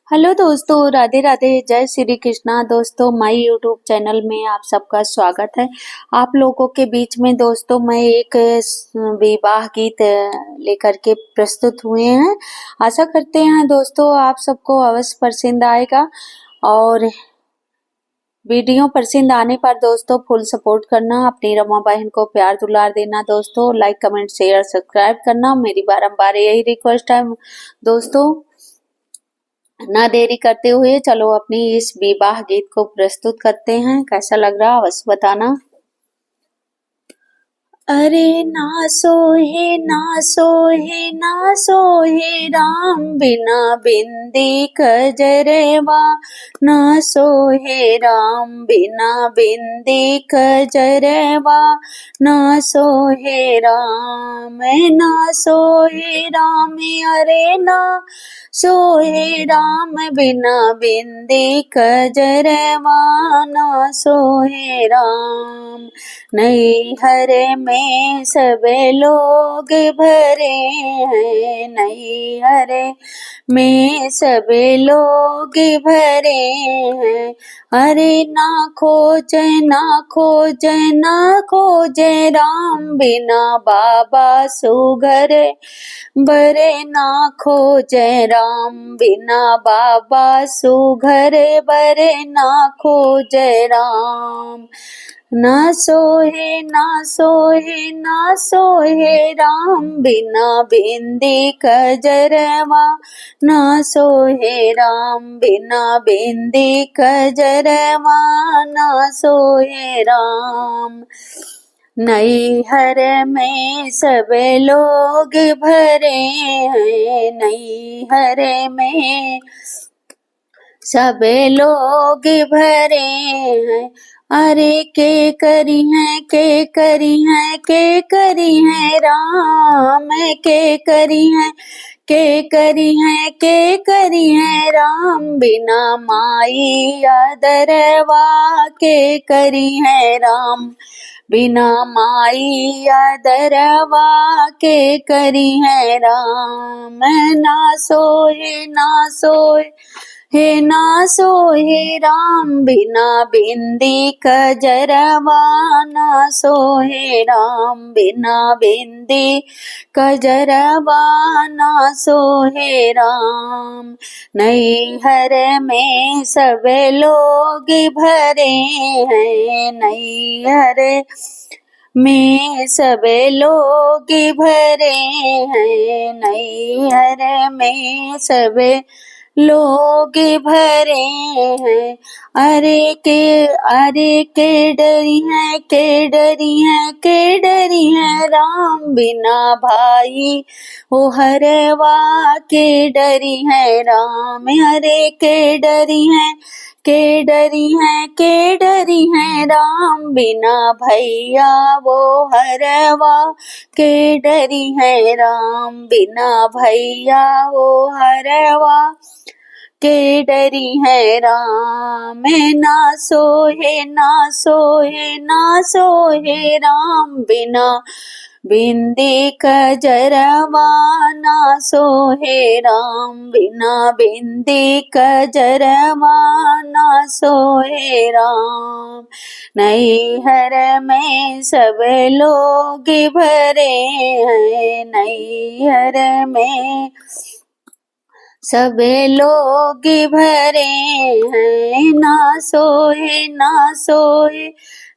Hello दोस्तों, राधे राधे, जय श्री कृष्णा। दोस्तों, माय यूट्यूब चैनल में आप सबका स्वागत है। आप लोगों के बीच में दोस्तों मैं एक विवाह गीत लेकर के प्रस्तुत हुए हैं। आशा करते हैं दोस्तों आप सबको अवश्य पसंद आएगा और वीडियो पसंद आने पर दोस्तों फुल सपोर्ट करना, अपनी रमा बहन को प्यार दुलार देना दोस्तों, लाइक कमेंट शेयर सब्सक्राइब करना मेरी बारंबार यही रिक्वेस्ट है दोस्तों। ना देरी करते हुए चलो अपनी इस विवाह गीत को प्रस्तुत करते हैं। कैसा लग रहा अवश्य बताना। अरे ना सोहे ना सोहे ना सोहे राम बिना बिंदी कजरवा, ना सोहे राम बिना बिंदी कजरवा, ना सोहे राम, ना सोहे राम, अरे ना सोहे राम बिना बिंदी कजरवा, ना सोहे राम। नैहर में सब लोग भरे हैं, नैहर में सब लोग भरे हैं। अरे ना खोजे ना खोजे ना खोजे राम बिना बाबा सुघर, बरे ना खोजे राम बिना बाबा सुघर, बरे ना खोजे राम। ना सोहे ना सोहे ना सोहे राम बिना बिंदी कजरवा, ना सोहे राम बिना बिंदी कजरवा, ना सोहे राम। नैहर में सब लोग भरे हैं, नैहर में सब लोग भरे हैं। अरे के करी हैं के करी हैं के करी हैं राम, के करी हैं के करी हैं के करी हैं राम बिना माई आदरवा, के करी हैं राम बिना माई आदरवा, के करी हैं राम। ना सोए ना सोए हे ना सोहे राम बिना बिंदी कजरवा, ना सोहे राम बिना बिंदी कजरवा, ना सोहे राम। नैहर में सब लोग भरे हैं, नैहर में सब लोग भरे हैं, नैहर में सब लोग भरे हैं। अरे के डरी हैं के डरी हैं के डरी हैं राम बिना भाई ओ हरवा, के डरी है राम। अरे के डरी हैं के डरी हैं के डरी हैं राम बिना भैया वो हरवा, के डरी है राम बिना भैया वो हरवा, के डरी है राम। ना सोहे ना सोहे ना सोहे राम बिना बिंदी कजरवा, ना सोहे राम बिना बिंदी कजरवा, ना सोहे राम। नैहर में सब लोग भरे हैं, नैहर में सब लोग भरे हैं। ना सोए ना सोए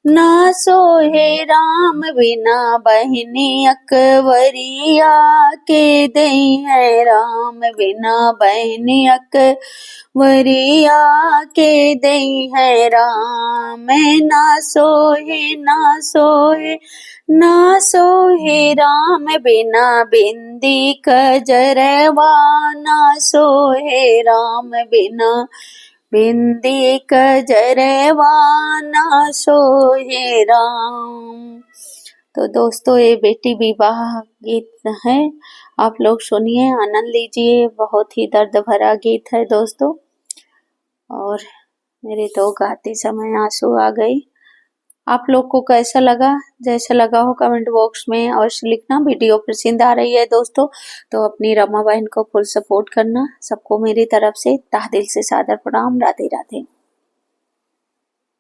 ना सोहे राम बिना बहनी अकबरिया, के दई है राम बिना बहनी अकबरिया, के दई है राम। ना सोहे ना सोहे ना सोहे राम बिना बिंदी कजरवा, ना सोहे राम बिना बिंदी कजरवा, ना सोहे राम। तो दोस्तों ये बेटी विवाह गीत है, आप लोग सुनिए, आनंद लीजिए। बहुत ही दर्द भरा गीत है दोस्तों, और मेरे तो गाते समय आंसू आ गई। आप लोग को कैसा लगा, जैसा लगा हो कमेंट बॉक्स में अवश्य लिखना। वीडियो पसंद आ रही है दोस्तों तो अपनी रमा बहन को फुल सपोर्ट करना। सबको मेरी तरफ से तहे दिल से सादर प्रणाम। राधे राधे।